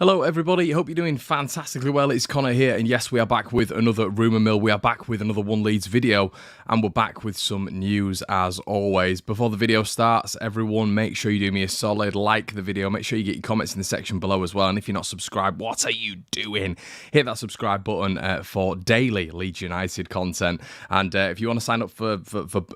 Hello everybody, hope you're doing fantastically well. It's Connor here, and yes, we are back with another Rumour Mill. We are back with another One Leeds video, and we're back with some news as always. Before the video starts, everyone, make sure you do me a solid, like the video, make sure you get your comments in the section below as well, and if you're not subscribed, what are you doing? Hit that subscribe button for daily Leeds United content, and if you want to sign up for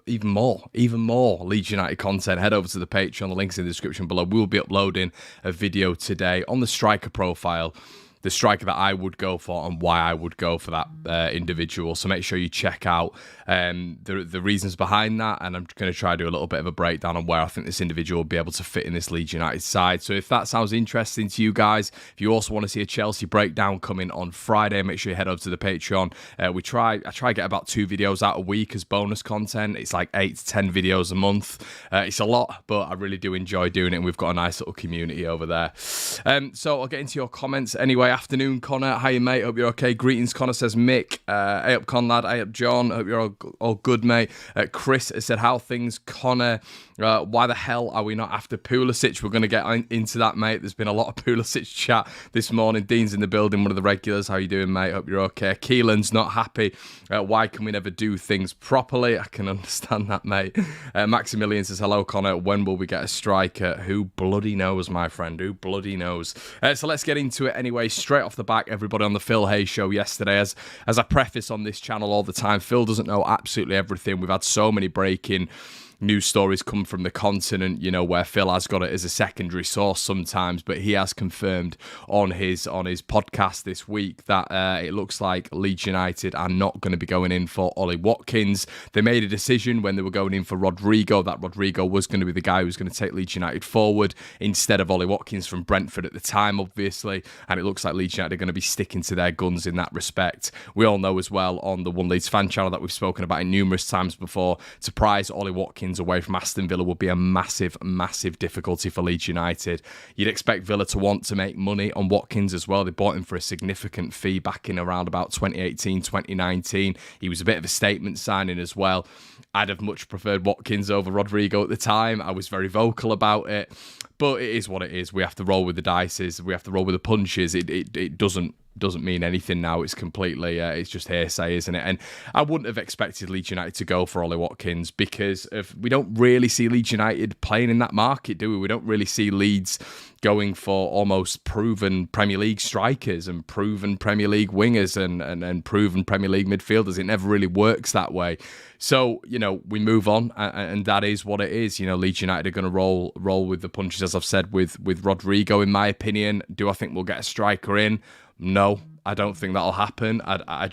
even more Leeds United content, head over to the Patreon, the link's in the description below. We will be uploading a video today on the striker profile, the striker that I would go for and why I would go for that individual. So make sure you check out the reasons behind that, and I'm going to try to do a little bit of a breakdown on where I think this individual will be able to fit in this Leeds United side. So if that sounds interesting to you guys, if you also want to see a Chelsea breakdown coming on Friday, make sure you head over to the Patreon. I try to get about 2 videos out a week as bonus content. It's like 8 to 10 videos a month. It's a lot, but I really do enjoy doing it, and we've got a nice little community over there. So I'll get into your comments anyway. Afternoon, Connor. How you, mate? Hope you're okay. Greetings, Connor, says Mick. Hey up, Conlad. Hey up, John. Hope you're all good, mate. Chris has said, how things, Connor? Why the hell are we not after Pulisic? We're going to get into that, mate. There's been a lot of Pulisic chat this morning. Dean's in the building, one of the regulars. How you doing, mate? Hope you're okay. Keelan's not happy. Why can we never do things properly? I can understand that, mate. Maximilian says, hello, Connor. When will we get a striker? Who bloody knows, my friend? Who bloody knows? So let's get into it anyway. Straight off the back, everybody on the Phil Hayes show yesterday. As I preface on this channel all the time, Phil doesn't know absolutely everything. We've had so many breaking news stories come from the continent, you know, where Phil has got it as a secondary source sometimes, but he has confirmed on his podcast this week that it looks like Leeds United are not going to be going in for Ollie Watkins. They made a decision when they were going in for Rodrigo that Rodrigo was going to be the guy who was going to take Leeds United forward instead of Ollie Watkins from Brentford at the time, obviously, and it looks like Leeds United are going to be sticking to their guns in that respect. We all know as well on the One Leeds Fan Channel that we've spoken about it numerous times before, to prize Ollie Watkins away from Aston Villa would be a massive difficulty for Leeds United. You'd expect Villa to want to make money on Watkins as well. They bought him for a significant fee back in around about 2018, 2019. He was a bit of a statement signing as well. I'd have much preferred Watkins over Rodrigo at the time. I was very vocal about it, but it is what it is. We have to roll with the dices. We have to roll with the punches. It doesn't mean anything now. It's completely, it's just hearsay, isn't it? And I wouldn't have expected Leeds United to go for Ollie Watkins because we don't really see Leeds United playing in that market, do we? We don't really see Leeds going for almost proven Premier League strikers and proven Premier League wingers and proven Premier League midfielders. It never really works that way. So, you know, we move on, and that is what it is. You know, Leeds United are going to roll with the punches, as I've said, with Rodrigo, in my opinion. Do I think we'll get a striker in? No, I don't think that'll happen. I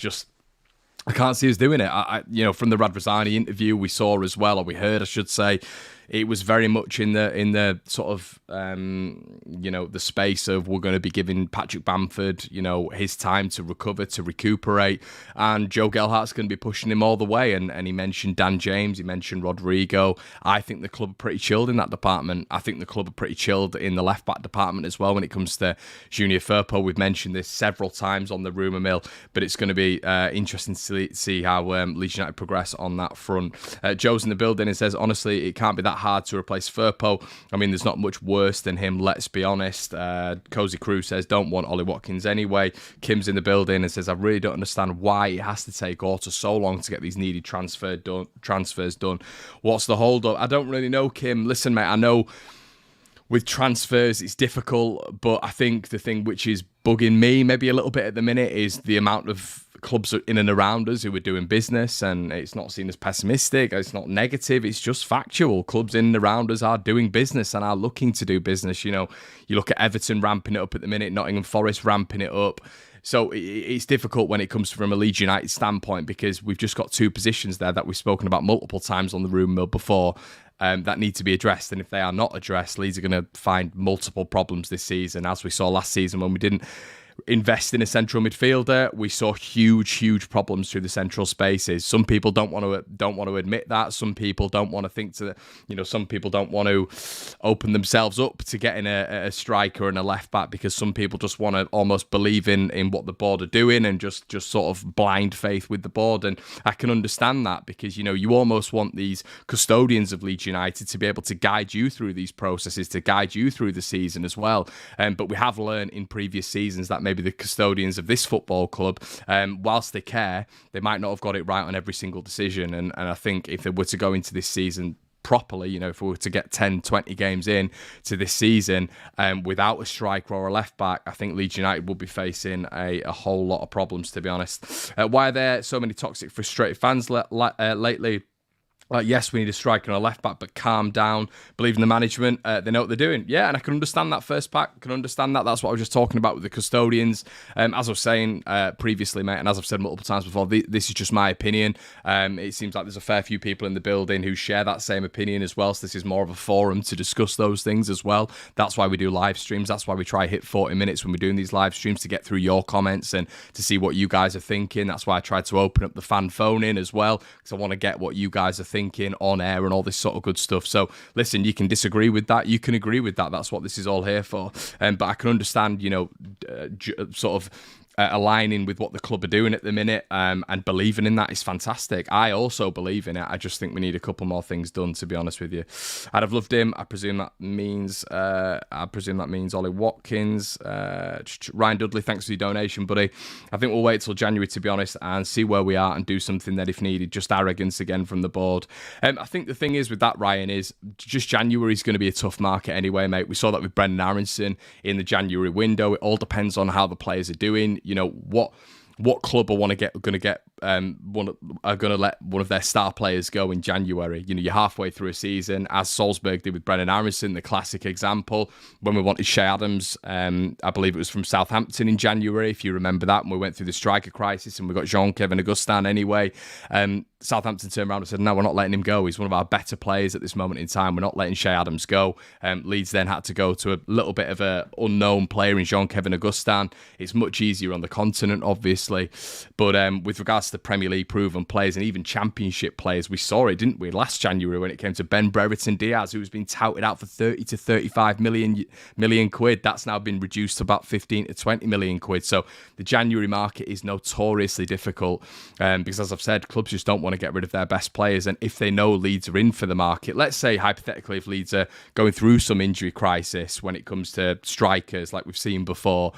can't see us doing it. You know, from the Radrizzani interview we saw as well, or we heard, I should say, it was very much in the sort of you know, the space of we're going to be giving Patrick Bamford, you know, his time to recover, to recuperate, and Joe Gelhart's going to be pushing him all the way. And he mentioned Dan James, he mentioned Rodrigo. I think the club are pretty chilled in that department. I think the club are pretty chilled in the left back department as well when it comes to Junior Firpo. We've mentioned this several times on the Rumour Mill, but it's going to be interesting to see how Leeds United progress on that front. Joe's in the building and says, honestly, it can't be that hard to replace Firpo. I mean, there's not much worse than him, let's be honest. Cozy Crew says, don't want Ollie Watkins anyway. Kim's in the building and says, I really don't understand why it has to take Orta so long to get these needed transfers done. What's the hold up? I don't really know, Kim. Listen, mate, I know with transfers it's difficult, but I think the thing which is bugging me maybe a little bit at the minute is the amount of clubs in and around us who are doing business, and it's not seen as pessimistic, it's not negative, it's just factual. Clubs in and around us are doing business and are looking to do business. You know, you look at Everton ramping it up at the minute, Nottingham Forest ramping it up. So it's difficult when it comes from a Leeds United standpoint, because we've just got 2 positions there that we've spoken about multiple times on the Rumour Mill before, that need to be addressed. And if they are not addressed, Leeds are going to find multiple problems this season, as we saw last season when we didn't invest in a central midfielder. We saw huge problems through the central spaces. Some people don't want to admit that. Some people don't want to think to, some people don't want to open themselves up to getting a striker and a left back, because some people just want to almost believe in what the board are doing and just sort of blind faith with the board. And I can understand that, because you almost want these custodians of Leeds United to be able to guide you through these processes, to guide you through the season as well. But we have learned in previous seasons that maybe the custodians of this football club, whilst they care, they might not have got it right on every single decision. And I think if they were to go into this season properly, if we were to get 10, 20 games in to this season without a striker or a left back, I think Leeds United will be facing a whole lot of problems, to be honest. Why are there so many toxic, frustrated fans lately? Yes, we need a striker and a left back, but calm down. Believe in the management. They know what they're doing. Yeah, and I can understand that first pack. Can understand that. That's what I was just talking about with the custodians. As I was saying previously, mate, and as I've said multiple times before, this is just my opinion. It seems like there's a fair few people in the building who share that same opinion as well. So this is more of a forum to discuss those things as well. That's why we do live streams. That's why we try hit 40 minutes when we're doing these live streams, to get through your comments and to see what you guys are thinking. That's why I tried to open up the fan phone in as well, because I want to get what you guys are thinking on air and all this sort of good stuff. So listen, you can disagree with that, you can agree with that. That's what this is all here for. But I can understand, sort of aligning with what the club are doing at the minute, and believing in that is fantastic. I also believe in it. I just think we need a couple more things done, to be honest with you. I'd have loved him. I presume that means Ollie Watkins. Ryan Dudley, thanks for your donation, buddy. I think we'll wait till January, to be honest, and see where we are and do something then if needed. Just arrogance again from the board. I think the thing is with that, Ryan, is just January is going to be a tough market anyway, mate. We saw that with Brendan Aronson in the January window. It all depends on how the players are doing. What club are going to let one of their star players go in January? You're halfway through a season, as Salzburg did with Brendan Aronson, the classic example. When we wanted Shea Adams, I believe it was from Southampton in January, if you remember that, when we went through the striker crisis and we got Jean-Kevin Augustin anyway. Southampton turned around and said, no, we're not letting him go. He's one of our better players at this moment in time. We're not letting Shea Adams go. Leeds then had to go to a little bit of an unknown player in Jean-Kevin Augustin. It's much easier on the continent, obviously. But with regards to Premier League proven players and even Championship players, we saw it, didn't we, last January when it came to Ben Brereton Diaz, who was being touted out for 30 to 35 million quid. That's now been reduced to about 15 to 20 million quid. So the January market is notoriously difficult because, as I've said, clubs just don't want to get rid of their best players. And if they know Leeds are in for the market, let's say hypothetically if Leeds are going through some injury crisis when it comes to strikers like we've seen before,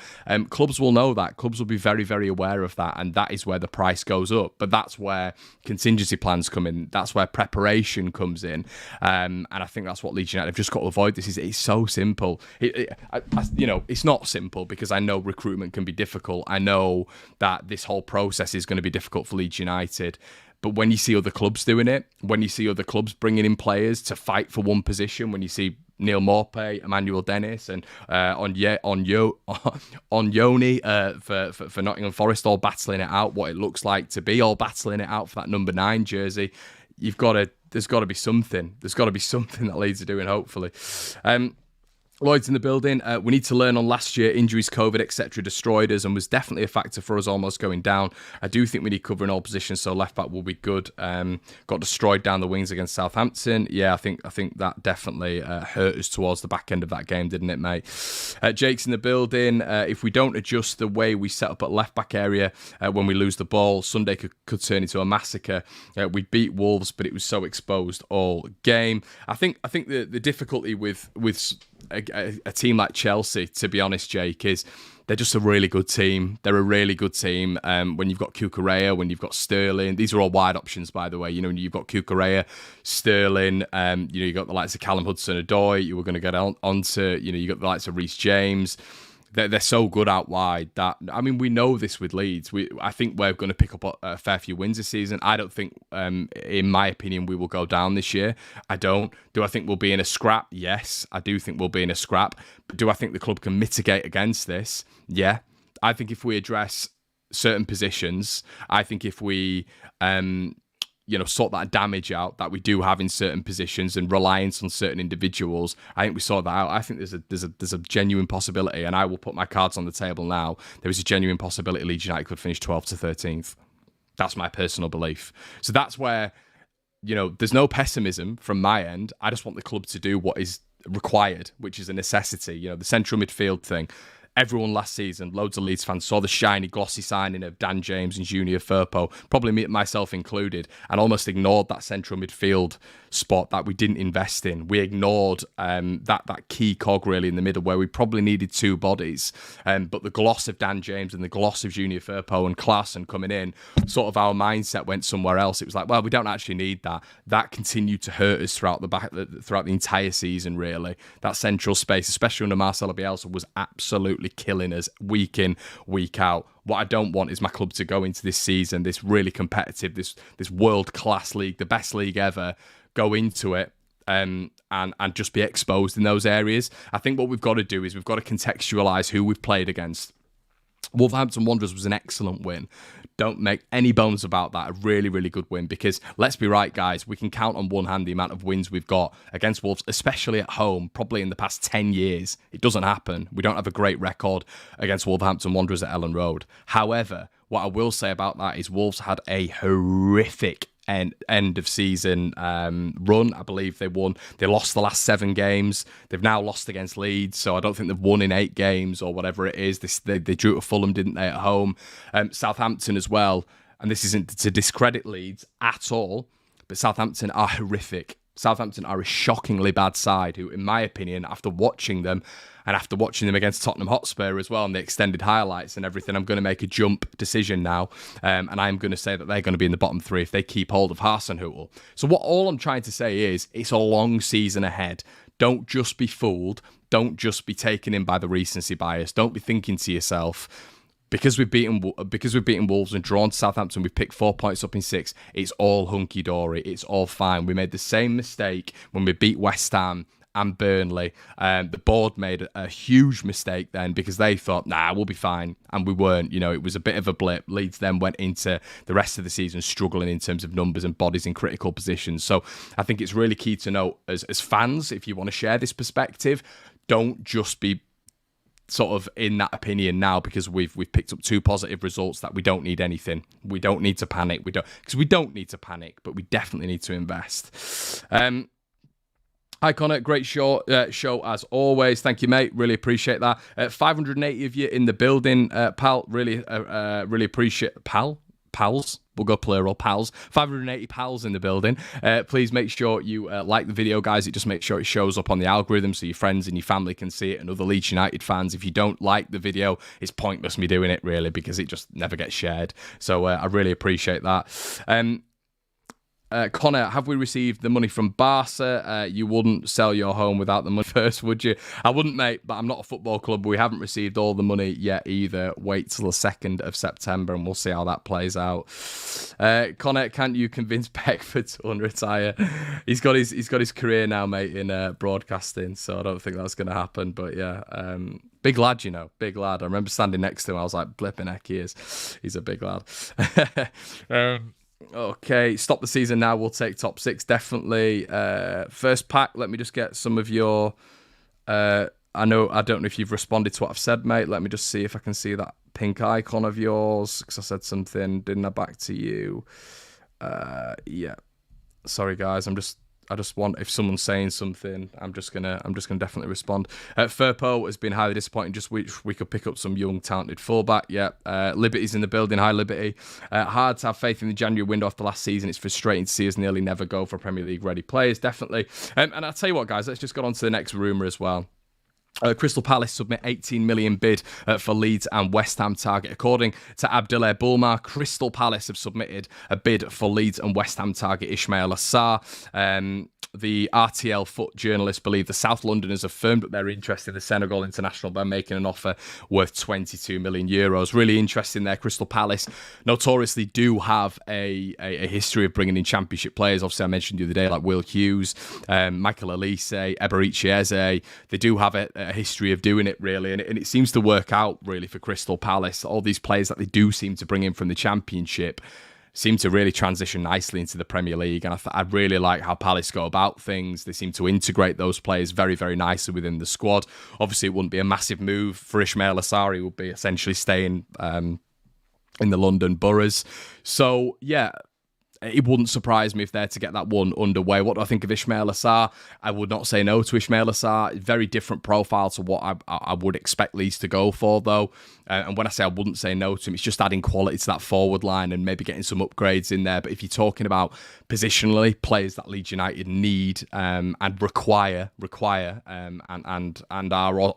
clubs will know that. Clubs will be very, very aware of that, and that is where the price goes up. But that's where contingency plans come in. That's where preparation comes in. And I think that's what Leeds United have just got to avoid. It's so simple. It's not simple because I know recruitment can be difficult. I know that this whole process is going to be difficult for Leeds United. But when you see other clubs doing it, when you see other clubs bringing in players to fight for one position, when you see Neil Maupay, Emmanuel Dennis, and Onyoni for Nottingham Forest all battling it out, what it looks like to be all battling it out for that number 9 jersey, there's got to be something. There's got to be something that Leeds are doing, hopefully. Lloyd's in the building. We need to learn on last year. Injuries, COVID, etc. destroyed us and was definitely a factor for us almost going down. I do think we need cover in all positions, so left back will be good. Got destroyed down the wings against Southampton. Yeah, I think that definitely hurt us towards the back end of that game, didn't it, mate? Jake's in the building. If we don't adjust the way we set up at left back area when we lose the ball, Sunday could turn into a massacre. We beat Wolves, but it was so exposed all game. I think the difficulty with a team like Chelsea, to be honest, Jake, is they're just a really good team. They're a really good team. When you've got Cucurella, when you've got Sterling, these are all wide options, by the way. You've got Cucurella, Sterling, you've got the likes of Callum Hudson-Odoi. You were going to get onto, you've got the likes of Reece James. They're so good out wide that, we know this with Leeds. I think we're going to pick up a fair few wins this season. I don't think, in my opinion, we will go down this year. I don't. Do I think we'll be in a scrap? Yes, I do think we'll be in a scrap. But do I think the club can mitigate against this? Yeah. I think if we address certain positions, I think if we sort that damage out that we do have in certain positions and reliance on certain individuals. I think we sort that out. I think there's a genuine possibility, and I will put my cards on the table now. There is a genuine possibility Leeds United could finish 12th to 13th. That's my personal belief. So that's where, there's no pessimism from my end. I just want the club to do what is required, which is a necessity. The central midfield thing. Everyone last season, loads of Leeds fans saw the shiny, glossy signing of Dan James and Junior Firpo, probably myself included, and almost ignored that central midfield spot that we didn't invest in. We ignored that key cog really in the middle where we probably needed two bodies. But the gloss of Dan James and the gloss of Junior Firpo and Klaassen coming in, sort of our mindset went somewhere else. It was like, well, we don't actually need that. That continued to hurt us throughout the entire season, really. That central space, especially under Marcelo Bielsa, was absolutely killing us week in, week out. What I don't want is my club to go into this season, this really competitive, this world-class league, the best league ever, go into it and just be exposed in those areas. I think what we've got to do is we've got to contextualise who we've played against. Wolverhampton Wanderers was an excellent win. Don't make any bones about that. A really, really good win, because let's be right, guys, we can count on one hand the amount of wins we've got against Wolves, especially at home, probably in the past 10 years. It doesn't happen. We don't have a great record against Wolverhampton Wanderers at Ellen Road. However, what I will say about that is Wolves had a horrific end of season run. I believe they lost the last 7 games. They've now lost against Leeds, so I don't think they've won in 8 games or whatever it is. They drew to Fulham, didn't they, at home? Southampton as well, and this isn't to discredit Leeds at all, but Southampton are horrific. Southampton are a shockingly bad side who, in my opinion, after watching them and after watching them against Tottenham Hotspur as well and the extended highlights and everything, I'm going to make a jump decision now, and I'm going to say that they're going to be in the bottom 3 if they keep hold of Hasenhüttl. So all I'm trying to say is it's a long season ahead. Don't just be fooled. Don't just be taken in by the recency bias. Don't be thinking to yourself, because we've beaten Wolves and drawn Southampton, we've picked 4 points up in 6. It's all hunky-dory. It's all fine. We made the same mistake when we beat West Ham and Burnley. The board made a huge mistake then because they thought, nah, we'll be fine. And we weren't. It was a bit of a blip. Leeds then went into the rest of the season struggling in terms of numbers and bodies in critical positions. So I think it's really key to note as fans, if you want to share this perspective, don't just be sort of in that opinion now because we've picked up 2 positive results that we don't need anything. We don't need to panic. We don't need to panic, but we definitely need to invest. Hi Connor, great show as always. Thank you, mate. Really appreciate that. 580 of you in the building, pal. Really appreciate pals. We'll go plural, pals. 580 pals in the building. Please make sure you like the video, guys. It just makes sure it shows up on the algorithm so your friends and your family can see it and other Leeds United fans. If you don't like the video, it's pointless me doing it, really, because it just never gets shared. So I really appreciate that. Connor, have we received the money from Barca? You wouldn't sell your home without the money first, would you? I wouldn't, mate, but I'm not a football club. We haven't received all the money yet either. Wait till the 2nd of September and we'll see how that plays out. Connor, can't you convince Beckford to unretire? He's got his career now, mate, in broadcasting, so I don't think that's going to happen. But yeah, big lad, big lad. I remember standing next to him. I was like, blipping heck, he is. He's a big lad. Okay, stop the season now. We'll take top 6, definitely. First pack, let me just get some of your... I don't know if you've responded to what I've said, mate. Let me just see if I can see that pink icon of yours, because I said something, didn't I, back to you? Yeah. Sorry, guys, I just want, if someone's saying something, I'm just gonna definitely respond. Firpo has been highly disappointing. Just wish we could pick up some young, talented fullback. Yeah, Liberty's in the building. Hi, Liberty. Hard to have faith in the January window after last season. It's frustrating to see us nearly never go for Premier League ready players. Definitely. And I'll tell you what, guys. Let's just go on to the next rumour as well. Crystal Palace submit 18 million bid for Leeds and West Ham target. According to Abdullah Bulmar, Crystal Palace have submitted a bid for Leeds and West Ham target Ismaïla Sarr. The RTL Foot journalists believe the South Londoners have firmed up their interest in the Senegal international by making an offer worth 22 million euros. Really interesting there. Crystal Palace notoriously do have a history of bringing in championship players. Obviously, I mentioned the other day, like Will Hughes, Michael Elise, Eberichi Eze. They do have a history of doing it, really, and it seems to work out, really, for Crystal Palace. All these players that they do seem to bring in from the championship seem to really transition nicely into the Premier League. And I really like how Palace go about things. They seem to integrate those players very, very nicely within the squad. Obviously, it wouldn't be a massive move for Ismaïla Sarr. He would be essentially staying in the London boroughs. So, yeah, it wouldn't surprise me if they're to get that one underway. What do I think of Ismaïla Sarr? I would not say no to Ismaïla Sarr. Very different profile to what I would expect Leeds to go for, though. And when I say I wouldn't say no to him, it's just adding quality to that forward line and maybe getting some upgrades in there. But if you're talking about positionally, players that Leeds United need and require and are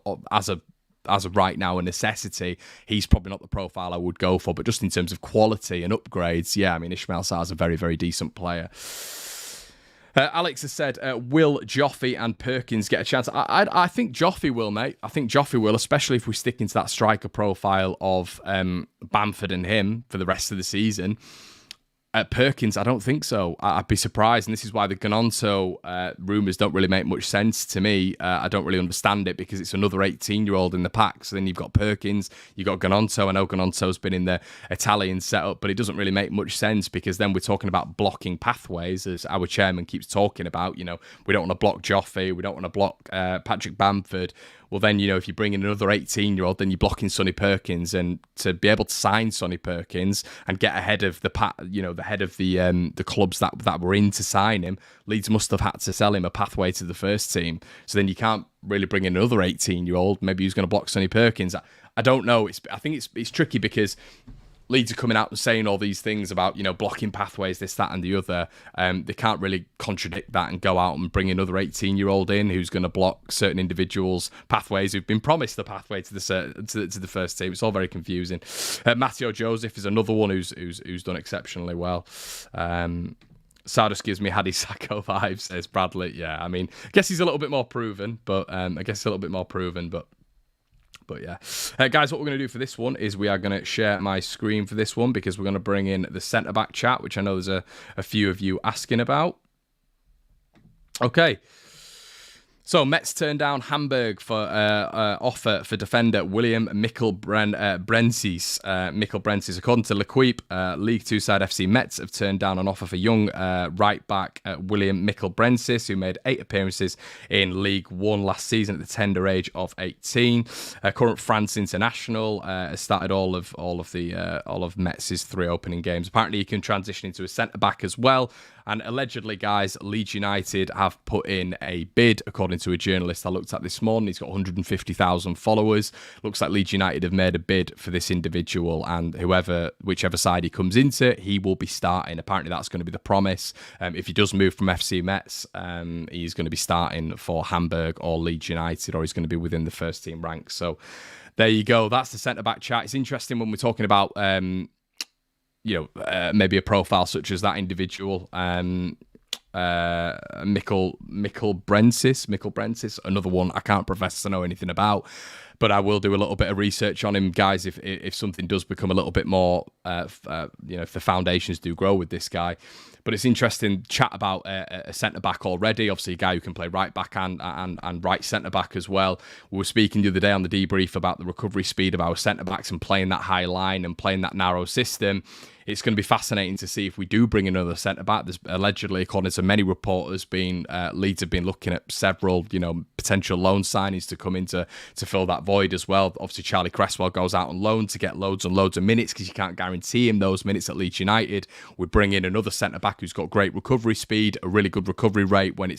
as of right now a necessity, he's probably not the profile I would go for. But just in terms of quality and upgrades, yeah, I mean, Ismaïla Sarr is a very, very decent player. Alex has said, will Joffy and Perkins get a chance? I think Joffy will, mate. I think Joffy will, especially if we stick into that striker profile of Bamford and him for the rest of the season. Perkins, I don't think so. I'd be surprised, and this is why the Gnonto rumours don't really make much sense to me. I don't really understand it because it's another 18-year-old in the pack. So then you've got Perkins, you've got Gnonto. I know Gnonto's been in the Italian setup, but it doesn't really make much sense because then we're talking about blocking pathways, as our chairman keeps talking about. You know, we don't want to block Joffy, we don't want to block Patrick Bamford. Well, then, you know, if you bring in another 18-year-old, then you're blocking Sonny Perkins, and to be able to sign Sonny Perkins and get ahead of the clubs that were in to sign him, Leeds must have had to sell him a pathway to the first team. So then you can't really bring in another 18-year-old. Maybe who's going to block Sonny Perkins? I don't know. I think it's tricky because Leeds are coming out and saying all these things about, you know, blocking pathways, this, that, and the other. They can't really contradict that and go out and bring another 18-year-old in who's going to block certain individuals' pathways who've been promised the pathway to the first team. It's all very confusing. Matteo Joseph is another one who's done exceptionally well. Sardus gives me Hadi Sacco vibes, says Bradley. Yeah, I mean, I guess he's a little bit more proven, but yeah. Guys, what we're going to do for this one is we are going to share my screen for this one because we're going to bring in the centre-back chat, which I know there's a few of you asking about. Okay. So, Mets turned down Hamburg for offer for defender William Brensis. Brensis. According to L'Equipe, League Two side FC Mets have turned down an offer for young right-back William Brensis, who made 8 appearances in League One last season at the tender age of 18. Current France international, has started all of Mets' 3 opening games. Apparently, he can transition into a centre-back as well. And allegedly, guys, Leeds United have put in a bid, according to a journalist I looked at this morning. He's got 150,000 followers. Looks like Leeds United have made a bid for this individual, and whichever side he comes into, he will be starting. Apparently, that's going to be the promise. If he does move from FC Metz, he's going to be starting for Hamburg or Leeds United, or he's going to be within the first team ranks. So there you go. That's the centre-back chat. It's interesting when we're talking about maybe a profile such as that individual, Brensis, another one I can't profess to know anything about, but I will do a little bit of research on him, guys, if something does become a little bit more, if the foundations do grow with this guy. But it's interesting chat about a centre-back already, obviously a guy who can play right-back and right centre-back as well. We were speaking the other day on the debrief about the recovery speed of our centre-backs and playing that high line and playing that narrow system. It's going to be fascinating to see if we do bring another centre-back. There's allegedly, according to many reporters, Leeds have been looking at several, potential loan signings to come in to fill that void as well. Obviously, Charlie Cresswell goes out on loan to get loads and loads of minutes because you can't guarantee him those minutes at Leeds United. We bring in another centre-back who's got great recovery speed, a really good recovery rate when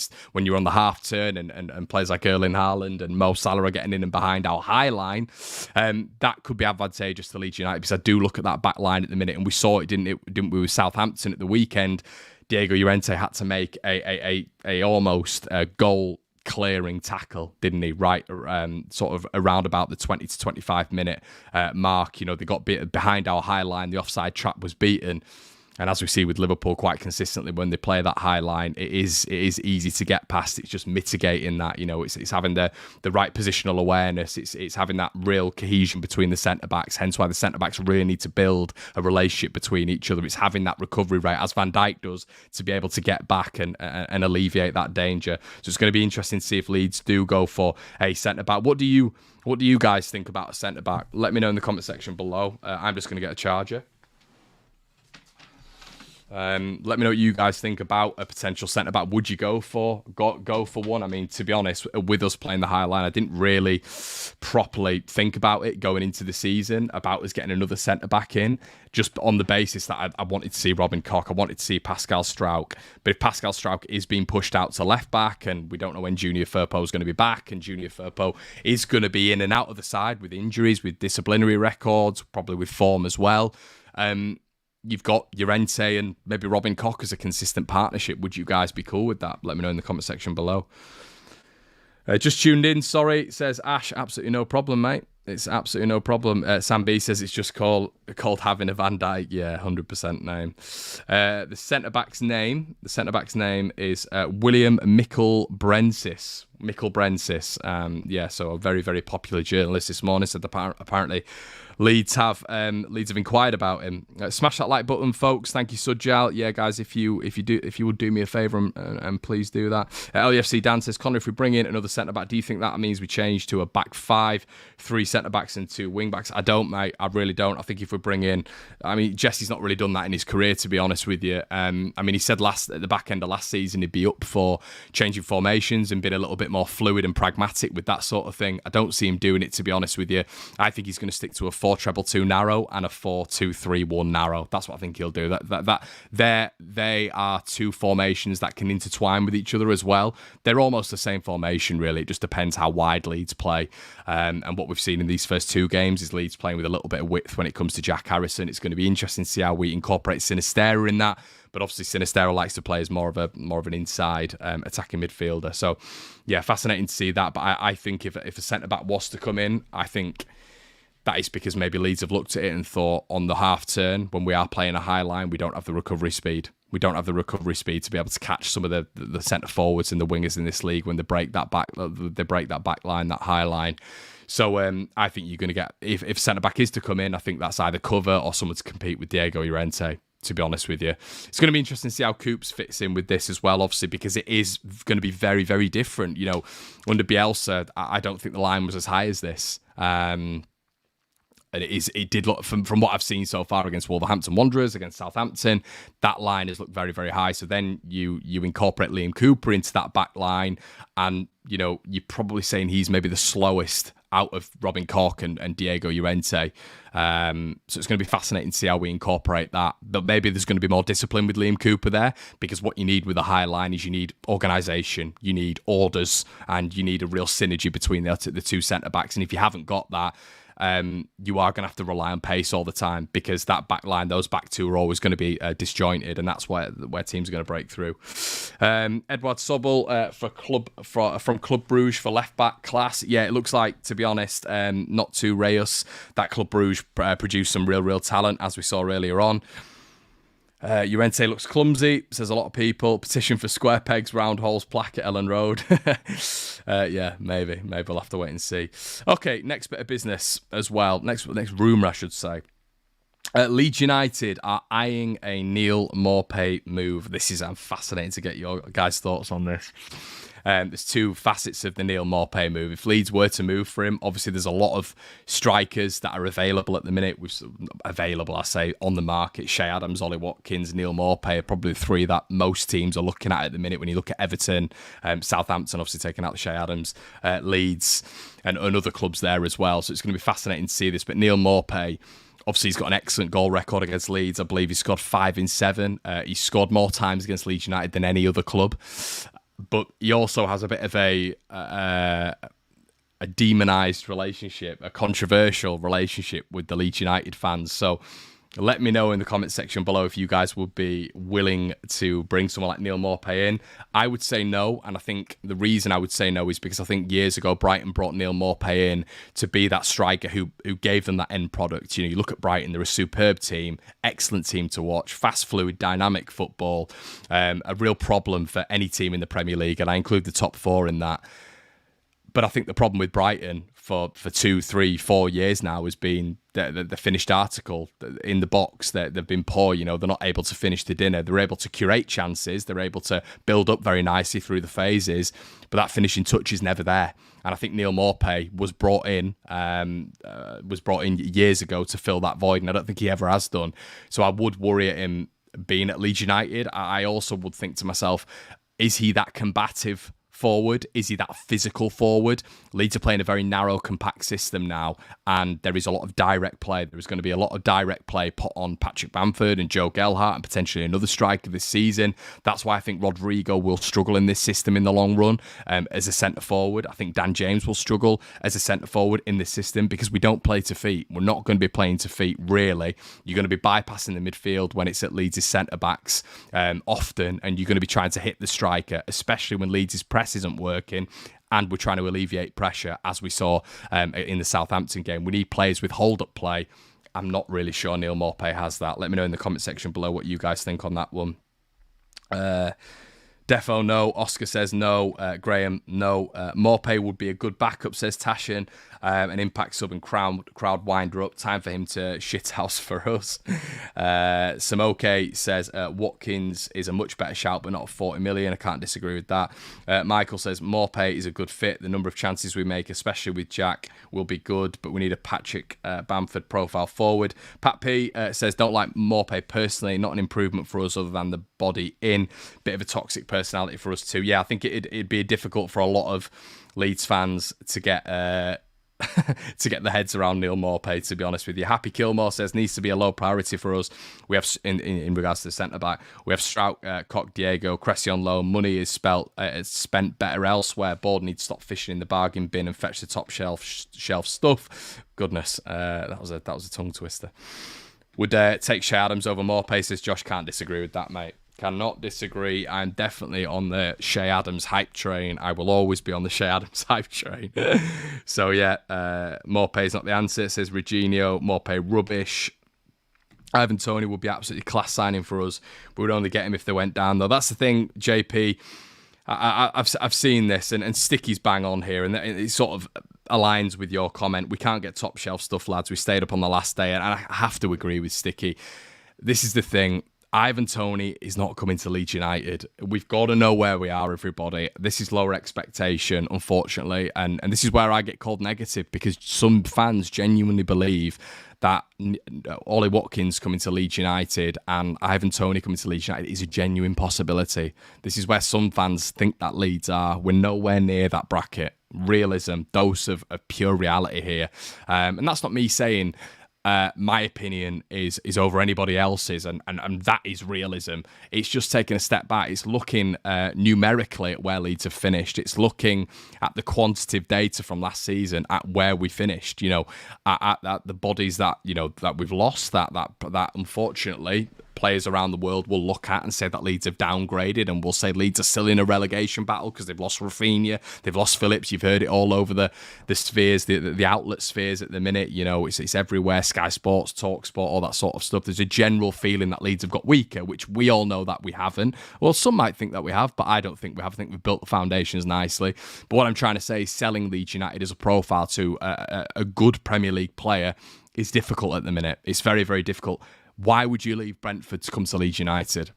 you're on the half turn, and players like Erling Haaland and Mo Salah are getting in and behind our high line. That could be advantageous to Leeds United because I do look at that back line at the minute, and we saw it, didn't we, with Southampton at the weekend. Diego Llorente had to make a almost goal clearing tackle, didn't he? Right, sort of around about the 20 to 25 minute mark. They got behind our high line. The offside trap was beaten. And as we see with Liverpool quite consistently, when they play that high line, it is easy to get past. It's just mitigating that, it's having the right positional awareness. It's having that real cohesion between the centre-backs, hence why the centre-backs really need to build a relationship between each other. It's having that recovery rate, as Van Dijk does, to be able to get back and alleviate that danger. So it's going to be interesting to see if Leeds do go for a centre-back. What do you guys think about a centre-back? Let me know in the comment section below. I'm just going to get a charger. Let me know what you guys think about a potential centre-back. Would you go for one? I mean, to be honest, with us playing the high line, I didn't really properly think about it going into the season, about us getting another centre-back in, just on the basis that I wanted to see Robin Koch, I wanted to see Pascal Struijk. But if Pascal Struijk is being pushed out to left-back, and we don't know when Junior Firpo is going to be back, and Junior Firpo is going to be in and out of the side with injuries, with disciplinary records, probably with form as well, you've got Llorente and maybe Robin Koch as a consistent partnership. Would you guys be cool with that? Let me know in the comment section below. Just tuned in, sorry, says Ash. Absolutely no problem, mate. It's absolutely no problem. Sam B says it's just called having a Van Dijk. Yeah, 100% name. The centre-back's name is William Brensis. Brensis. So a very, very popular journalist this morning said apparently Leeds have inquired about him. Smash that like button, folks. Thank you, Sujal. Yeah, guys, if you would do me a favour and please do that. LEFC Dan says, Connor, if we bring in another centre back, do you think that means we change to a back five, 3 centre backs and 2 wing backs? I don't, mate. I really don't. I think if we bring in, I mean, Jesse's not really done that in his career, to be honest with you. I mean, he said at the back end of last season he'd be up for changing formations and being a little bit more fluid and pragmatic with that sort of thing. I don't see him doing it, to be honest with you. I think he's going to stick to a 4-3-2 narrow and a 4-2-3-1 narrow. That's what I think he'll do. They are 2 formations that can intertwine with each other as well. They're almost the same formation, really. It just depends how wide Leeds play. And what we've seen in these first 2 games is Leeds playing with a little bit of width when it comes to Jack Harrison. It's going to be interesting to see how we incorporate Sinistera in that. But obviously Sinistera likes to play as more of an inside attacking midfielder. So yeah, fascinating to see that. But I think if a centre-back was to come in, I think that is because maybe Leeds have looked at it and thought on the half turn, when we are playing a high line, we don't have the recovery speed. We don't have the recovery speed to be able to catch some of the centre forwards and the wingers in this league when they break that back line, that high line. So I think you're going to get, if centre back is to come in, I think that's either cover or someone to compete with Diego Llorente, to be honest with you. It's going to be interesting to see how Coops fits in with this as well, obviously, because it is going to be very, very different. You know, under Bielsa, I don't think the line was as high as this. And it did look, from what I've seen so far against Wolverhampton Wanderers, against Southampton, that line has looked very, very high. So then you incorporate Liam Cooper into that back line, and you know, you're probably saying he's maybe the slowest out of Robin Koch and Diego Llorente. So it's going to be fascinating to see how we incorporate that. But maybe there's going to be more discipline with Liam Cooper there, because what you need with a high line is you need organisation, you need orders, and you need a real synergy between the 2 centre-backs. And if you haven't got that, you are going to have to rely on pace all the time, because that back line, those back 2 are always going to be disjointed, and that's where teams are going to break through. Edward Sobel from Club Bruges for left back class. Yeah, it looks like, to be honest, not too Reyes, that Club Bruges produced some real talent, as we saw earlier on. Llorente looks clumsy, says a lot of people. Petition for square pegs, round holes plaque at Ellen Road. Yeah, maybe we'll have to wait and see. Okay, next bit of business as well. Next rumour, I should say. Leeds United are eyeing a Neil Maupay move. I'm fascinating to get your guys' thoughts on this. There's 2 facets of the Neil Maupay move. If Leeds were to move for him, obviously there's a lot of strikers that are available at the minute. On the market. Shea Adams, Ollie Watkins, Neil Maupay are probably the 3 that most teams are looking at the minute. When you look at Everton, Southampton obviously taking out Shea Adams, Leeds, and other clubs there as well. So it's going to be fascinating to see this. But Neil Maupay, obviously, he's got an excellent goal record against Leeds. I believe he scored 5 in 7. He's scored more times against Leeds United than any other club. But he also has a bit of a demonised relationship, a controversial relationship with the Leeds United fans. So let me know in the comment section below if you guys would be willing to bring someone like Neil Maupay in. I would say no, and I think the reason I would say no is because I think years ago Brighton brought Neil Maupay in to be that striker who gave them that end product. You know, you look at Brighton, they're a superb team, excellent team to watch, fast, fluid, dynamic football, a real problem for any team in the Premier League, and I include the top 4 in that. But I think the problem with Brighton for 2, 3, 4 years now has been the finished article in the box. They've been poor. You know, they're not able to finish the dinner. They're able to curate chances. They're able to build up very nicely through the phases, but that finishing touch is never there. And I think Neil Maupay was brought in years ago to fill that void, and I don't think he ever has done. So I would worry at him being at Leeds United, I also would think to myself, is he that combative forward? Is he that physical forward? Leeds are playing a very narrow, compact system now, and there is a lot of direct play. There is going to be a lot of direct play put on Patrick Bamford and Joe Gelhardt and potentially another striker this season. That's why I think Rodrigo will struggle in this system in the long run as a centre forward. I think Dan James will struggle as a centre forward in this system because we don't play to feet. We're not going to be playing to feet, really. You're going to be bypassing the midfield when it's at Leeds' centre backs often, and you're going to be trying to hit the striker, especially when Leeds' press isn't working and we're trying to alleviate pressure, as we saw in the Southampton game. We need players with hold-up play. I'm not really sure Neil Maupay has that. Let me know in the comment section below what you guys think on that one. Defo, no. Oscar says no. Graham, no. Maupay would be a good backup, says Tashin. An impact sub and crowd winder up. Time for him to shithouse for us. Samoke says Watkins is a much better shout, but not 40 million. I can't disagree with that. Michael says Maupay is a good fit. The number of chances we make, especially with Jack, will be good, but we need a Patrick Bamford profile forward. Pat P says don't like Maupay personally. Not an improvement for us other than the body in. Bit of a toxic personality for us too. Yeah, I think it'd be difficult for a lot of Leeds fans to get to get their heads around Neil Maupay, to be honest with you. Happy Kilmore says needs to be a low priority for us. We have in regards to the centre back, we have Strout, Cock, Diego, Cressy on loan. Money is spent better elsewhere. Board needs to stop fishing in the bargain bin and fetch the top shelf stuff. Goodness, that was a tongue twister. Would take Shea Adams over Maupay, says Josh. Can't disagree with that, mate. Cannot disagree. I'm definitely on the Shea Adams hype train. I will always be on the Shea Adams hype train. So yeah, Maupay's not the answer, says Reginio. Maupay rubbish. Ivan Toney would be absolutely class signing for us. We would only get him if they went down, though. That's the thing, JP. I've seen this, and Sticky's bang on here, and it sort of aligns with your comment. We can't get top shelf stuff, lads. We stayed up on the last day, and I have to agree with Sticky. This is the thing. Ivan Toney is not coming to Leeds United. We've got to know where we are, everybody. This is lower expectation, unfortunately, and this is where I get called negative, because some fans genuinely believe that Ollie Watkins coming to Leeds United and Ivan Toney coming to Leeds United is a genuine possibility. This is where some fans think that Leeds are. We're nowhere near that bracket. Realism, dose of pure reality here. And that's not me saying my opinion is over anybody else's, and that is realism. It's just taking a step back. It's looking numerically at where Leeds have finished. It's looking at the quantitative data from last season at where we finished. At the bodies that that we've lost. That unfortunately players around the world will look at and say that Leeds have downgraded, and will say Leeds are still in a relegation battle because they've lost Rafinha, they've lost Phillips. You've heard it all over the spheres, the outlet spheres at the minute. It's everywhere. Sky Sports, TalkSport, all that sort of stuff. There's a general feeling that Leeds have got weaker, which we all know that we haven't. Well, some might think that we have, but I don't think we have. I think we've built the foundations nicely. But what I'm trying to say is selling Leeds United as a profile to a good Premier League player is difficult at the minute. It's very, very difficult. Why would you leave Brentford to come to Leeds United?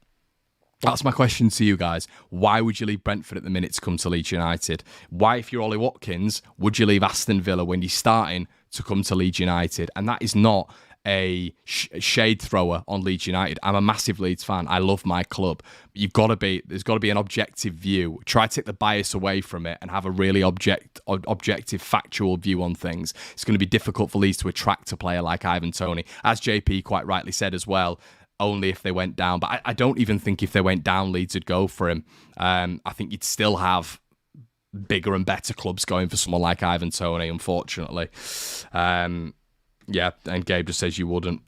That's my question to you guys. Why would you leave Brentford at the minute to come to Leeds United? Why, if you're Ollie Watkins, would you leave Aston Villa when you're starting to come to Leeds United? And that is not a shade thrower on Leeds United. I'm a massive Leeds fan. I love my club. There's got to be an objective view. Try to take the bias away from it and have a really objective, factual view on things. It's going to be difficult for Leeds to attract a player like Ivan Toney. As JP quite rightly said as well, only if they went down. But I don't even think if they went down, Leeds would go for him. I think you'd still have bigger and better clubs going for someone like Ivan Toney, unfortunately. Yeah, and Gabe just says you wouldn't.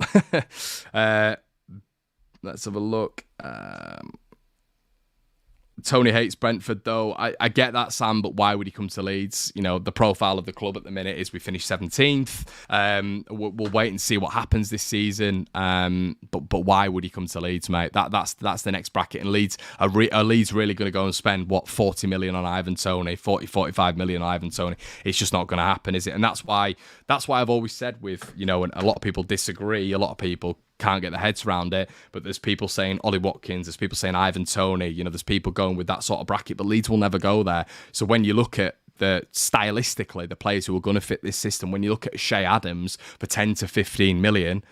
Let's have a look. Tony hates Brentford, though. I get that, Sam, but why would he come to Leeds? The profile of the club at the minute is we finished 17th. We'll wait and see what happens this season. But why would he come to Leeds, mate? That's the next bracket. And Leeds are Leeds really going to go and spend 40 million on Ivan Toney, 45 million on Ivan Toney? It's just not going to happen, is it? And that's why I've always said with and a lot of people disagree. A lot of people can't get their heads around it, but there's people saying Ollie Watkins, there's people saying Ivan Toney, there's people going with that sort of bracket, but Leeds will never go there. So when you look at stylistically the players who are going to fit this system, when you look at Shea Adams for 10 to 15 million,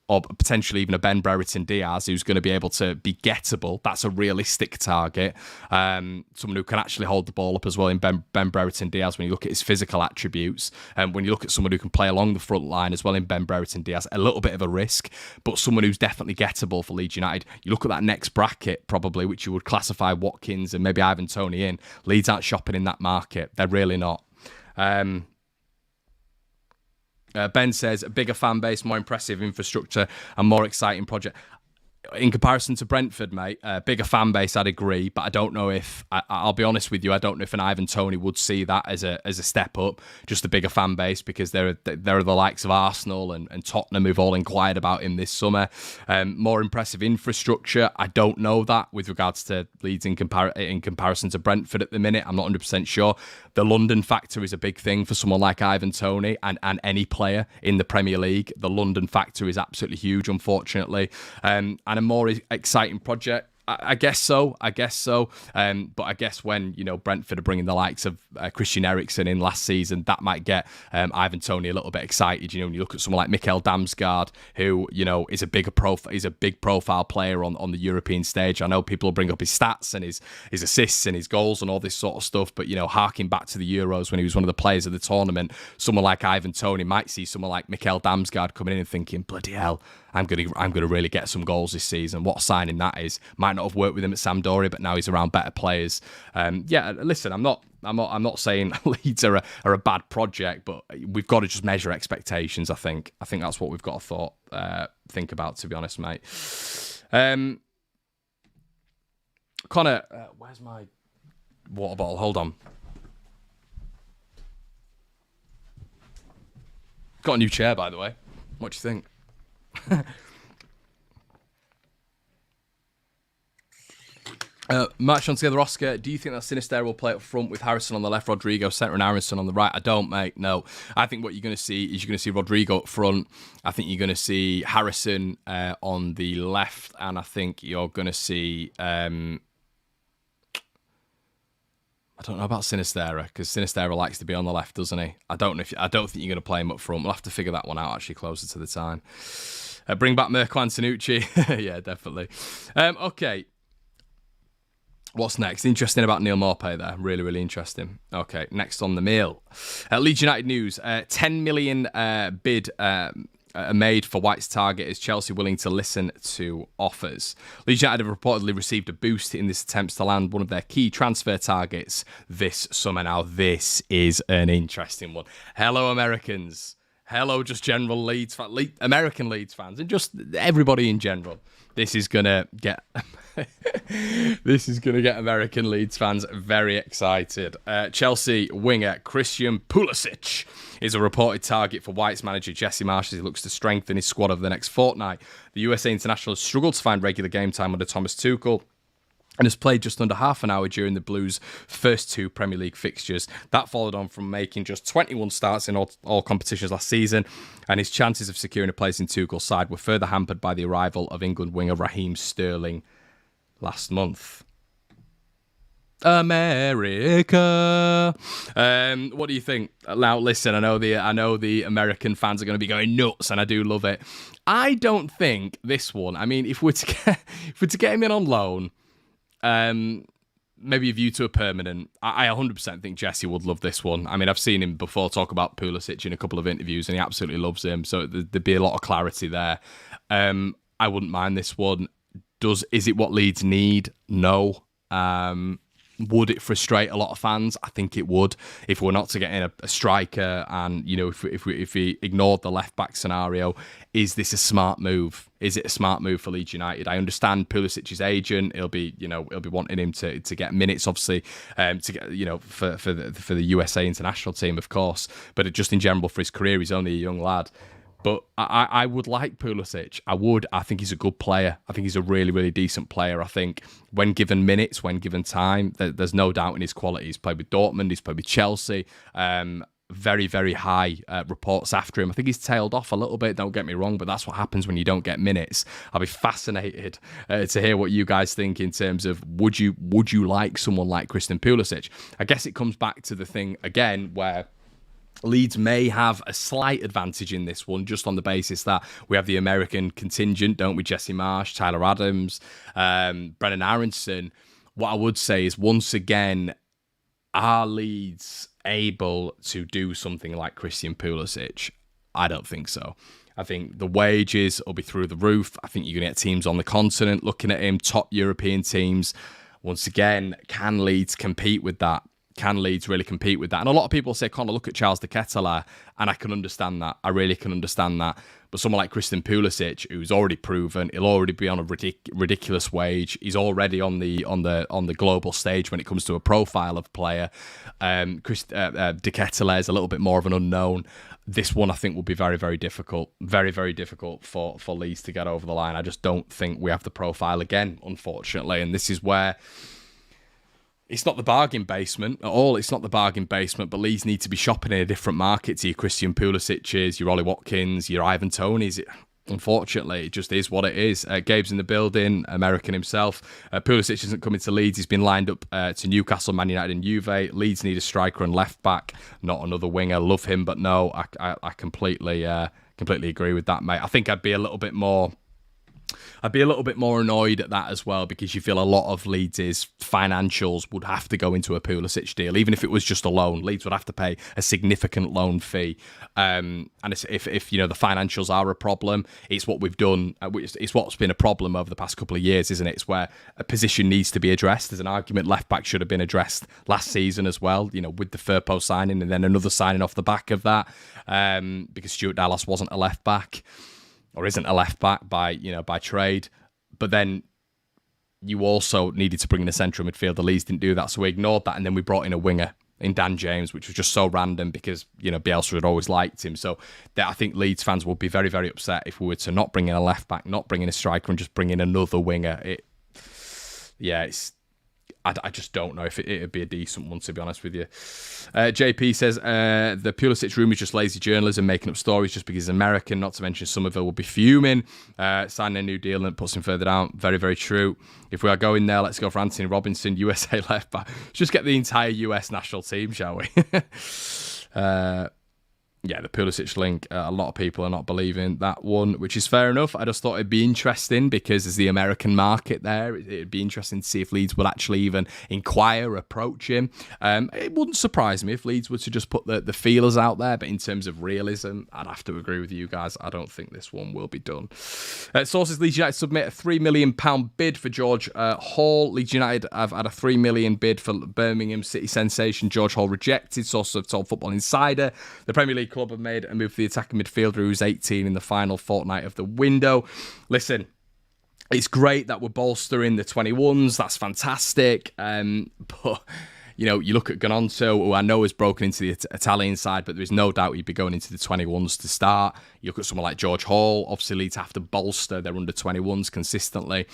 or potentially even a Ben Brereton Diaz who's going to be able to be gettable. That's a realistic target. Someone who can actually hold the ball up as well in Ben Brereton Diaz when you look at his physical attributes. And when you look at someone who can play along the front line as well in Ben Brereton Diaz, a little bit of a risk, but someone who's definitely gettable for Leeds United. You look at that next bracket probably, which you would classify Watkins and maybe Ivan Toney in. Leeds aren't shopping in that market. They're really not. Ben says, a bigger fan base, more impressive infrastructure and more exciting project. In comparison to Brentford, mate, bigger fan base, I'd agree, but I don't know if, I'll be honest with you, I don't know if an Ivan Toney would see that as a step up, just a bigger fan base, because there are the likes of Arsenal and Tottenham who've all inquired about him this summer. More impressive infrastructure, I don't know that with regards to Leeds in comparison to Brentford at the minute. I'm not 100% sure. The London factor is a big thing for someone like Ivan Toney and any player in the Premier League. The London factor is absolutely huge, unfortunately. And a more exciting project, I guess so. But I guess when, Brentford are bringing the likes of Christian Eriksen in last season, that might get Ivan Toney a little bit excited. When you look at someone like Mikkel Damsgaard, who, is a big profile player on the European stage. I know people will bring up his stats and his assists and his goals and all this sort of stuff, but, harking back to the Euros when he was one of the players of the tournament, someone like Ivan Toney might see someone like Mikkel Damsgaard coming in and thinking, bloody hell, I'm gonna really get some goals this season. What a signing that is. Might not have worked with him at Sampdoria, but now he's around better players. Listen, I'm not saying Leeds are a bad project, but we've got to just measure expectations. I think that's what we've got to think about, to be honest, mate. Connor, where's my water bottle? Hold on. Got a new chair, by the way. What do you think? Match on together, Oscar. Do you think that Sinisterra will play up front with Harrison on the left, Rodrigo centre, and Aronson on the right? I don't, mate. No. I think what you're going to see is you're going to see Rodrigo up front. I think you're going to see Harrison on the left, and I think you're going to see. I don't know about Sinisterra, because Sinisterra likes to be on the left, doesn't he? I don't think you're going to play him up front. We'll have to figure that one out actually closer to the time. Bring back Mirko Antonucci. Yeah, definitely. Okay. What's next? Interesting about Neil Maupay there. Really, really interesting. Okay, next on the meal. Leeds United news. 10 million bid made for White's target. Is Chelsea willing to listen to offers? Leeds United have reportedly received a boost in this attempt to land one of their key transfer targets this summer. Now, this is an interesting one. Hello, Americans. Hello, just general Leeds fans, American Leeds fans, and just everybody in general. This is gonna get American Leeds fans very excited. Chelsea winger Christian Pulisic is a reported target for White's manager Jesse Marsch as he looks to strengthen his squad over the next fortnight. The USA international has struggled to find regular game time under Thomas Tuchel and has played just under half an hour during the Blues' first two Premier League fixtures. That followed on from making just 21 starts in all competitions last season, and his chances of securing a place in Tuchel's side were further hampered by the arrival of England winger Raheem Sterling last month. America. What do you think? Now, listen, I know the American fans are going to be going nuts, and I do love it. I don't think this one. I mean, if we're to get him in on loan, maybe a view to a permanent. I 100% think Jesse would love this one. I mean, I've seen him before talk about Pulisic in a couple of interviews, and he absolutely loves him. So there'd be a lot of clarity there. I wouldn't mind this one. Is it what Leeds need? No. Would it frustrate a lot of fans? I think it would. If we're not to get in a striker, and if we ignored the left back scenario, is this a smart move? Is it a smart move for Leeds United? I understand Pulisic's agent. He'll be wanting him to get minutes, obviously, to get for the USA international team, of course. But just in general for his career, he's only a young lad. But I would like Pulisic. I would. I think he's a good player. I think he's a really, really decent player. I think when given minutes, when given time, there's no doubt in his quality. He's played with Dortmund. He's played with Chelsea. Very, very high reports after him. I think he's tailed off a little bit, don't get me wrong, but that's what happens when you don't get minutes. I'll be fascinated to hear what you guys think in terms of would you like someone like Christian Pulisic? I guess it comes back to the thing again where Leeds may have a slight advantage in this one, just on the basis that we have the American contingent, don't we? Jesse Marsch, Tyler Adams, Brennan Aronson. What I would say is, once again, are Leeds able to do something like Christian Pulisic? I don't think so. I think the wages will be through the roof. I think you're going to get teams on the continent looking at him, top European teams. Once again, can Leeds compete with that? Can Leeds really compete with that? And a lot of people say, Connor, look at Charles de Ketelaere, and I can understand that. I really can understand that. But someone like Christian Pulisic, who's already proven, he'll already be on a ridiculous wage. He's already on the global stage when it comes to a profile of player. De Ketelaere is a little bit more of an unknown. This one, I think, will be very, very difficult. Very, very difficult for Leeds to get over the line. I just don't think we have the profile again, unfortunately. And this is where it's not the bargain basement at all. It's not the bargain basement, but Leeds need to be shopping in a different market to your Christian Pulisic's, your Ollie Watkins, your Ivan Toney's. Unfortunately, it just is what it is. Gabe's in the building, American himself. Pulisic isn't coming to Leeds. He's been lined up to Newcastle, Man United and Juve. Leeds need a striker and left back, not another winger. Love him, but no, I completely agree with that, mate. I think I'd be a little bit more annoyed at that as well, because you feel a lot of Leeds' financials would have to go into a Pulisic deal. Even if it was just a loan, Leeds would have to pay a significant loan fee. And if the financials are a problem, it's what we've done. It's what's been a problem over the past couple of years, isn't it? It's where a position needs to be addressed. There's an argument left back should have been addressed last season as well, with the Firpo signing and then another signing off the back of that, because Stuart Dallas wasn't a left back. Or isn't a left back by trade, but then you also needed to bring in a central midfielder. Leeds didn't do that, so we ignored that, and then we brought in a winger in Dan James, which was just so random because Bielsa had always liked him. So I think Leeds fans would be very, very upset if we were to not bring in a left back, not bring in a striker, and just bring in another winger. I just don't know if it'd be a decent one, to be honest with you. JP says, the Pulisic rumour is just lazy journalism making up stories just because he's American, not to mention Somerville will be fuming, signing a new deal and it puts him further down. Very, very true. If we are going there, let's go for Anthony Robinson, USA left back. Let's just get the entire US national team, shall we? Yeah, the Pulisic link, a lot of people are not believing that one, which is fair enough. I just thought it'd be interesting because there's the American market there. It'd be interesting to see if Leeds would actually even inquire, approach him. It wouldn't surprise me if Leeds were to just put the feelers out there, but in terms of realism, I'd have to agree with you guys. I don't think this one will be done. Sources, Leeds United submit a £3 million bid for George Hall. Leeds United have had a £3 million bid for Birmingham City sensation George Hall rejected. Sources have told Football Insider. The Premier League club have made a move for the attacking midfielder who's 18 in the final fortnight of the window. Listen, it's great that we're bolstering the 21s. That's fantastic. But you look at Gononto, who I know has broken into the Italian side, but there is no doubt he'd be going into the 21s to start. You look at someone like George Hall. Obviously, Leeds have to bolster their under 21s consistently.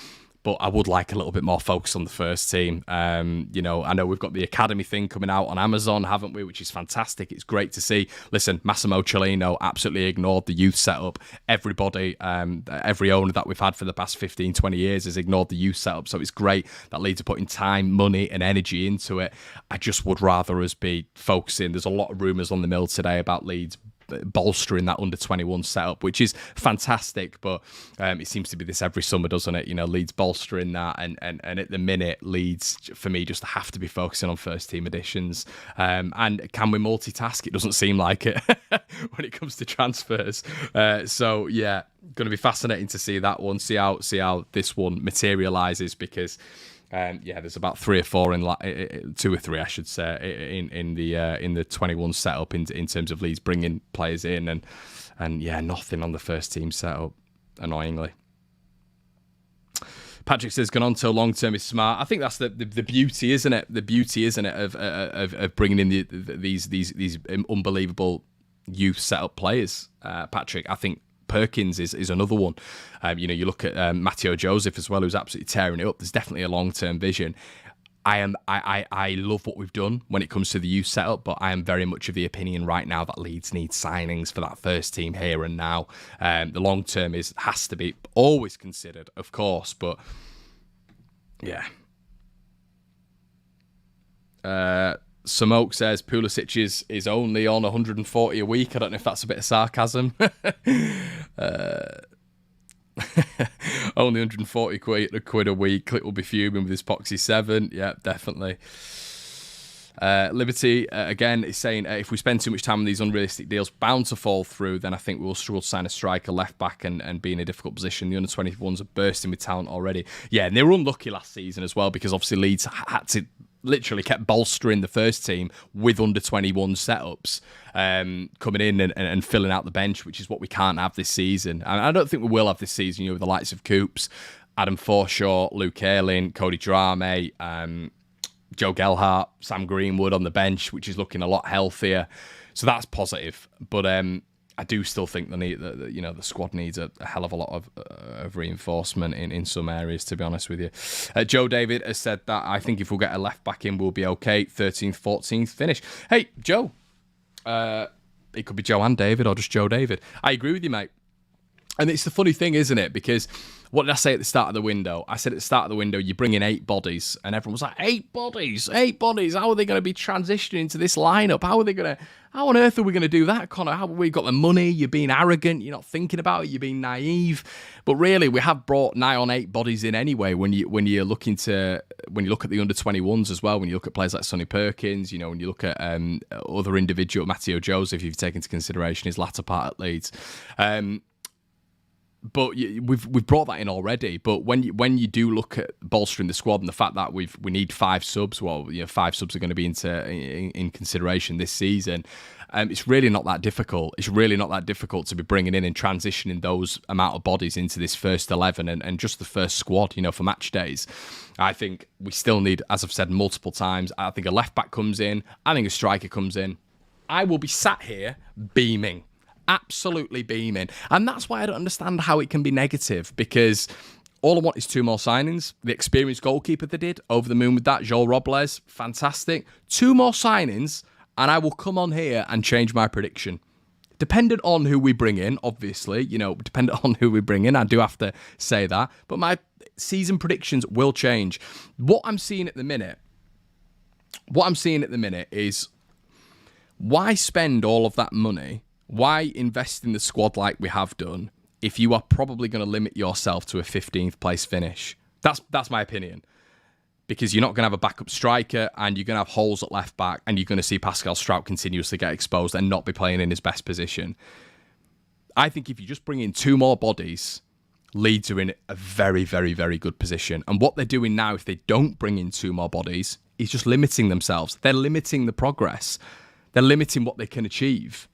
But I would like a little bit more focus on the first team. I know we've got the academy thing coming out on Amazon, haven't we? Which is fantastic. It's great to see. Listen, Massimo Cellino absolutely ignored the youth setup. Everybody, every owner that we've had for the past 15, 20 years has ignored the youth setup. So it's great that Leeds are putting time, money and energy into it. I just would rather us be focusing. There's a lot of rumours on the mill today about Leeds bolstering that under 21 setup, which is fantastic, but it seems to be this every summer, doesn't it? Leeds bolstering that, and at the minute, Leeds for me just have to be focusing on first team additions. And can we multitask? It doesn't seem like it when it comes to transfers. So yeah, going to be fascinating to see that one, see how this one materialises, because there's about 3 or 4 in 2 or 3, I should say, in the 21 setup in terms of Leeds bringing players in, and nothing on the first team setup, annoyingly. Patrick says Gononto long term is smart. I think that's the beauty, isn't it? The beauty, isn't it, of bringing in these unbelievable youth setup players. Patrick, I think Perkins is another one. You look at Matteo Joseph as well, who's absolutely tearing it up. There's definitely a long-term vision. I love what we've done when it comes to the youth setup, but I am very much of the opinion right now that Leeds need signings for that first team here and now. The long-term has to be always considered, of course, but yeah. Samoke says Pulisic is only on 140 a week. I don't know if that's a bit of sarcasm. Only 140 quid a week. Click will be fuming with his Poxy 7. Yeah, definitely. Liberty, again, is saying if we spend too much time on these unrealistic deals bound to fall through, then I think we will struggle to sign a striker, left back, and be in a difficult position. The under-21s are bursting with talent already. Yeah, and they were unlucky last season as well, because obviously Leeds had to literally kept bolstering the first team with under-21 setups, coming in and filling out the bench, which is what we can't have this season. And I don't think we will have this season, with the likes of Coops, Adam Forshaw, Luke Ayling, Cody Drame, Joe Gelhardt, Sam Greenwood on the bench, which is looking a lot healthier. So that's positive. But I do still think the squad needs a hell of a lot of reinforcement in some areas, to be honest with you. Joe David has said that I think if we'll get a left back in, we'll be okay. 13th, 14th finish. Hey, Joe. It could be Joe and David or just Joe David. I agree with you, mate. And it's the funny thing, isn't it? Because what did I say at the start of the window? I said at the start of the window, you bring in 8 bodies, and everyone was like, 8 bodies? How are they going to be transitioning into this lineup? How on earth are we going to do that, Connor? How have we got the money? You're being arrogant. You're not thinking about it. You're being naive. But really, we have brought nigh on 8 bodies in anyway. When you look at the under-21s as well, when you look at players like Sonny Perkins, when you look at other individual, Matteo Joseph, if you've taken into consideration his latter part at Leeds. But we've brought that in already. But when you do look at bolstering the squad and the fact that we need 5 subs, 5 subs are going to be in consideration this season. It's really not that difficult. It's really not that difficult to be bringing in and transitioning those amount of bodies into this first 11 and just the first squad, for match days. I think we still need, as I've said multiple times, I think a left back comes in. I think a striker comes in. I will be sat here beaming. Absolutely beaming. And that's why I don't understand how it can be negative, because all I want is 2 more signings. The experienced goalkeeper they did, over the moon with that. Joel Robles, fantastic. 2 more signings, and I will come on here and change my prediction. Dependent on who we bring in, obviously, dependent on who we bring in, I do have to say that. But my season predictions will change. What I'm seeing at the minute is, why spend all of that money? Why invest in the squad like we have done if you are probably going to limit yourself to a 15th place finish? That's my opinion. Because you're not going to have a backup striker, and you're going to have holes at left back, and you're going to see Pascal Strout continuously get exposed and not be playing in his best position. I think if you just bring in 2 more bodies, Leeds are in a very, very, very good position. And what they're doing now, if they don't bring in 2 more bodies, is just limiting themselves. They're limiting the progress. They're limiting what they can achieve.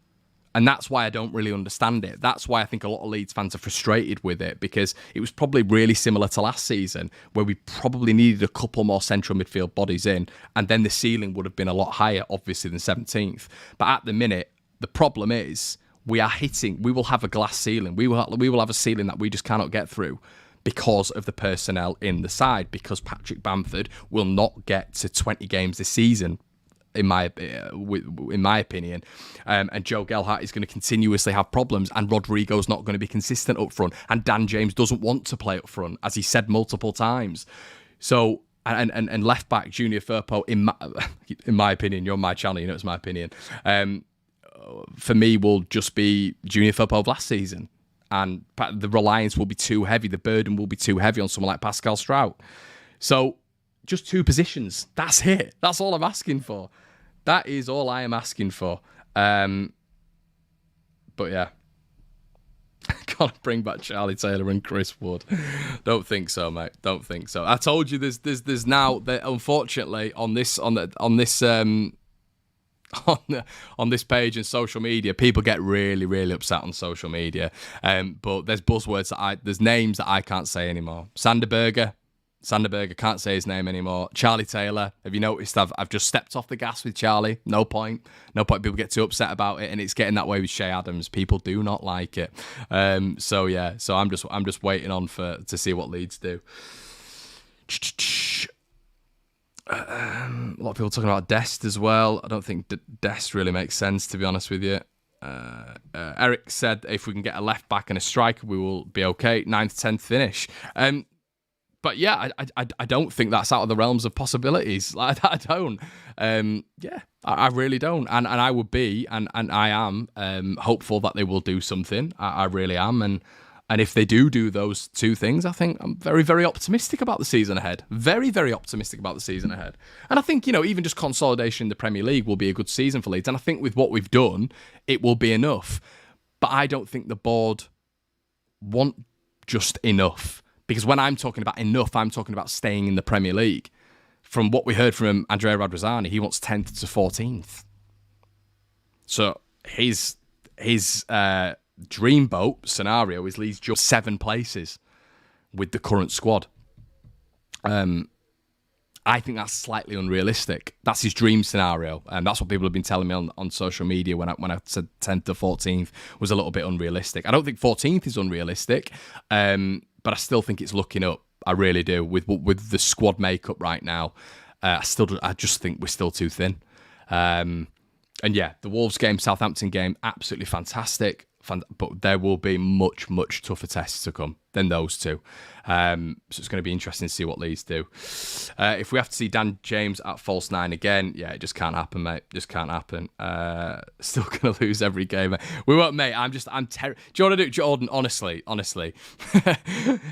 And that's why I don't really understand it. That's why I think a lot of Leeds fans are frustrated with it, because it was probably really similar to last season, where we probably needed a couple more central midfield bodies in, and then the ceiling would have been a lot higher, obviously, than 17th. But at the minute, the problem is we will have a glass ceiling. We will have a ceiling that we just cannot get through because of the personnel in the side, because Patrick Bamford will not get to 20 games this season, in my opinion, and Joe Gelhardt is going to continuously have problems, and Rodrigo's not going to be consistent up front, and Dan James doesn't want to play up front, as he said multiple times. So, and left back Junior Firpo, in my opinion, you're on my channel, it's my opinion, for me will just be Junior Firpo of last season, and the reliance will be too heavy, the burden will be too heavy on someone like Pascal Strout. So, just 2 positions. That's it. That's all I'm asking for. That is all I am asking for. But yeah. Gotta bring back Charlie Taylor and Chris Wood. Don't think so, mate. Don't think so. I told you there's now, unfortunately, on this page and social media, people get really, really upset on social media. But there's buzzwords there's names that I can't say anymore. Sanderberger, can't say his name anymore. Charlie Taylor, have you noticed I've just stepped off the gas with Charlie? No point. People get too upset about it, and it's getting that way with Shay Adams. People do not like it. So I'm just waiting on to see what Leeds do. A lot of people talking about Dest as well. I don't think Dest really makes sense, to be honest with you. Eric said if we can get a left back and a striker, we will be okay. 9th, 10th finish. But yeah, I don't think that's out of the realms of possibilities. Like, I don't. Yeah, I really don't. And I would be, and I am hopeful that they will do something. I really am. And if they do those two things, I think I'm very, very optimistic about the season ahead. Very, very optimistic about the season ahead. And I think, even just consolidation in the Premier League will be a good season for Leeds. And I think with what we've done, it will be enough. But I don't think the board want just enough. Because when I'm talking about enough, I'm talking about staying in the Premier League. From what we heard from Andrea Radrizzani, he wants 10th to 14th. So his dreamboat scenario is Leeds just 7 places with the current squad. I think that's slightly unrealistic. That's his dream scenario, and that's what people have been telling me on social media when I said 10th to 14th was a little bit unrealistic. I don't think 14th is unrealistic, but I still think it's looking up. I really do. With the squad makeup right now, I just think we're still too thin. And yeah, the Wolves game, Southampton game, absolutely fantastic. But there will be much, much tougher tests to come than those two. So it's going to be interesting to see what Leeds do. If we have to see Dan James at false 9 again, yeah, it just can't happen, mate. Just can't happen. Still going to lose every game. We won't, mate. I'm terrible. Do you want to do it, Jordan? Honestly.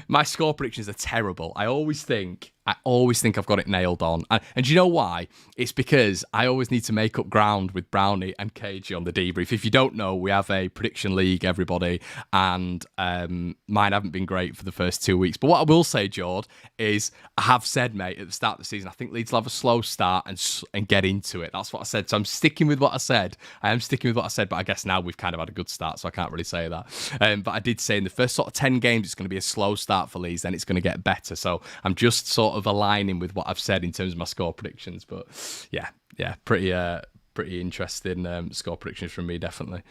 My score predictions are terrible. I always think I've got it nailed on. And do you know why? It's because I always need to make up ground with Brownie and KG on the debrief. If you don't know, we have a prediction league, everybody. And mine haven't been great for the first 2 weeks. But what I will say, Jord, is I have said, mate, at the start of the season, I think Leeds will have a slow start and get into it. That's what I said. So I'm sticking with what I said. I am sticking with what I said, but I guess now we've kind of had a good start, so I can't really say that. But I did say in the first sort of 10 games, it's going to be a slow start for Leeds, then it's going to get better. So I'm just sort of aligning with what I've said in terms of my score predictions. But yeah, pretty interesting score predictions from me, definitely.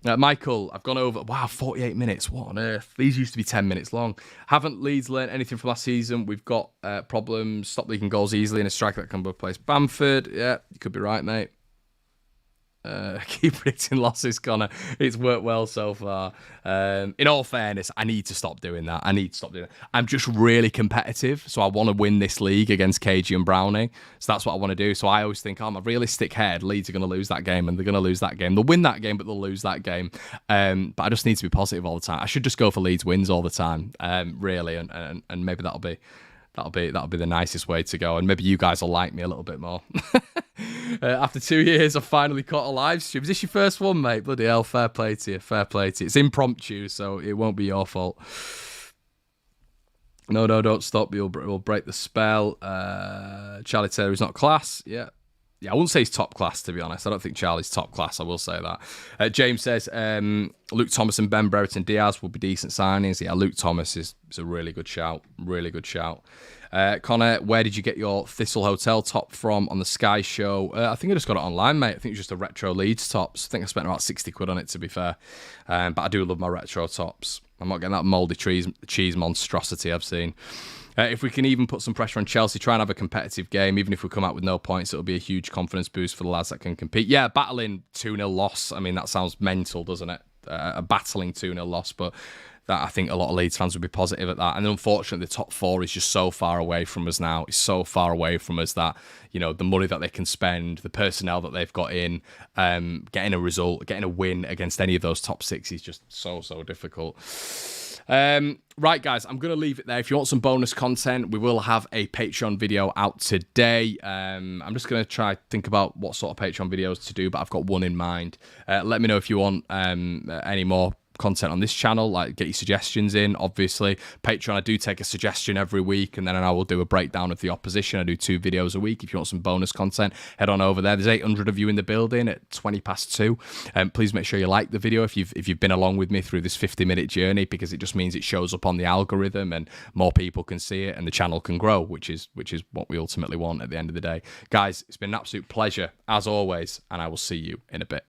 Michael, I've gone over, 48 minutes. What on earth? These used to be 10 minutes long. Haven't Leeds learned anything from last season? We've got problems. Stop leaking goals easily in a striker that can replace Bamford. Yeah, you could be right, mate. Keep predicting losses, Connor. It's worked well so far. In all fairness, I need to stop doing that. I'm just really competitive, so I want to win this league against KG and Brownie. So that's what I want to do. So I always think, my realistic head, Leeds are going to lose that game, and they're going to lose that game. They'll win that game, but they'll lose that game. But I just need to be positive all the time. I should just go for Leeds wins all the time, really, and maybe that'll be the nicest way to go, and maybe you guys will like me a little bit more. After 2 years, I finally caught a live stream. Is this your first one, mate? Bloody hell, fair play to you. It's impromptu, so it won't be your fault. No, don't stop. We'll break the spell. Charlie Taylor is not class. Yeah, I wouldn't say he's top class, to be honest. I don't think Charlie's top class, I will say that. James says Luke Thomas and Ben Brereton Diaz will be decent signings. Yeah, Luke Thomas is a really good shout. Connor, where did you get your Thistle Hotel top from on the Sky Show? I think I just got it online, mate. I think it's just a retro Leeds tops. I think I spent about 60 quid on it, to be fair. But I do love my retro tops. I'm not getting that mouldy cheese monstrosity I've seen. If we can even put some pressure on Chelsea, try and have a competitive game, even if we come out with no points, it'll be a huge confidence boost for the lads that can compete. Yeah, battling 2-0 loss. I mean, that sounds mental, doesn't it? A battling 2-0 loss, but that I think a lot of Leeds fans would be positive at that. And unfortunately, the top 4 is just so far away from us now. It's so far away from us that, the money that they can spend, the personnel that they've got in, getting a result, getting a win against any of those top 6 is just so difficult. Right, guys, I'm going to leave it there. If you want some bonus content, we will have a Patreon video out today. I'm just going to try to think about what sort of Patreon videos to do, but I've got one in mind. Let me know if you want any more content on this channel, like get your suggestions in. Obviously, Patreon, I do take a suggestion every week, and then I will do a breakdown of the opposition. I do 2 videos a week. If you want some bonus content, head on over there. There's 800 of you in the building at 2:20. Please make sure you like the video if you've been along with me through this 50-minute journey, because it just means it shows up on the algorithm and more people can see it and the channel can grow, which is what we ultimately want at the end of the day. Guys, it's been an absolute pleasure as always, and I will see you in a bit.